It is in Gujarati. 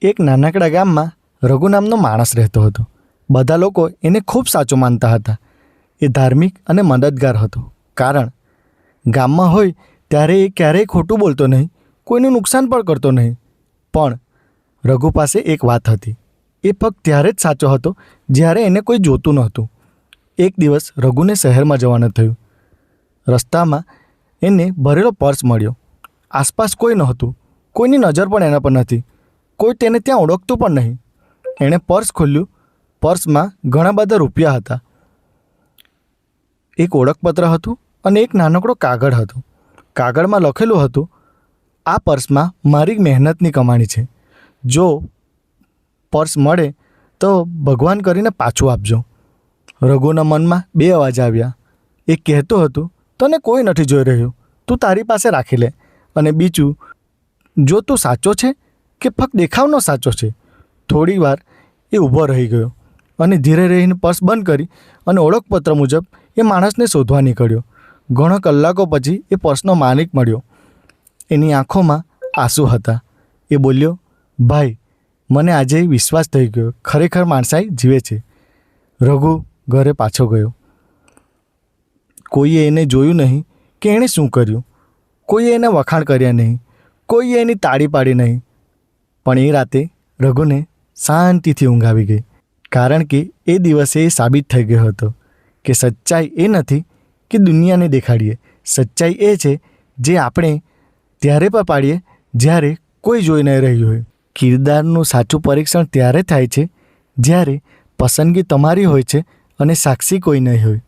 એક નાનકડા ગામમાં રઘુ નામનો માણસ રહેતો હતો. બધા લોકો એને ખૂબ સાચો માનતા હતા. એ ધાર્મિક અને મદદગાર હતો, કારણ ગામમાં હોય ત્યારે એ ક્યારેય ખોટું બોલતો નહીં, કોઈનું નુકસાન પણ કરતો નહીં. પણ રઘુ પાસે એક વાત હતી. એ ફક્ત ત્યારે જ સાચો હતો જ્યારે એને કોઈ જોતું નહોતું. એક દિવસ રઘુને શહેરમાં જવાનું થયું. રસ્તામાં એને ભરેલો પર્સ મળ્યો. આસપાસ કોઈ નહોતું, કોઈની નજર પણ એના પર નથી, કોઈ તેને ત્યાં ઓળખતું પણ નહીં. એણે પર્સ ખોલ્યું. પર્સમાં ઘણા બધા રૂપિયા હતા, એક ઓળખપત્ર હતું અને એક નાનકડો કાગળ હતો. કાગળમાં લખેલું હતું, આ પર્સમાં મારી મહેનતની કમાણી છે. જો પર્સ મળે તો ભગવાન કરીને પાછું આપજો. રઘુના મનમાં બે અવાજ આવ્યા. એક કહેતું હતું, તને કોઈ નથી જોઈ રહ્યું, તું તારી પાસે રાખી લે. અને બીજું, જો તું સાચો છે કે ફક્ત દેખાવનો સાચો છે. થોડી વાર એ ઊભો રહી ગયો અને ધીરે રહીને પર્સ બંધ કરી અને ઓળખપત્ર મુજબ એ માણસને શોધવા નીકળ્યો. ઘણા કલાકો પછી એ પર્સનો માલિક મળ્યો. એની આંખોમાં આંસુ હતા. એ બોલ્યો, ભાઈ, મને આજે વિશ્વાસ થઈ ગયો, ખરેખર માણસાઈ જીવે છે. રઘુ ઘરે પાછો ગયો. કોઈએ એને જોયું નહીં કે એણે શું કર્યું. કોઈએ એને વખાણ કર્યા નહીં, કોઈએ એની તાળી પાડી નહીં. પણ એ રાતે રઘુને શાંતિથી ઊંઘ આવી ગઈ, કારણ કે એ દિવસે એ સાબિત થઈ ગયો હતો કે સચ્ચાઈ એ નથી કે દુનિયાને દેખાડીએ. સચ્ચાઈ એ છે જે આપણે ત્યારે પણ પાડીએ જ્યારે કોઈ જોઈ નહીં રહ્યું હોય. કિરદારનું સાચું પરીક્ષણ ત્યારે થાય છે જ્યારે પસંદગી તમારી હોય છે અને સાક્ષી કોઈ નહીં હોય.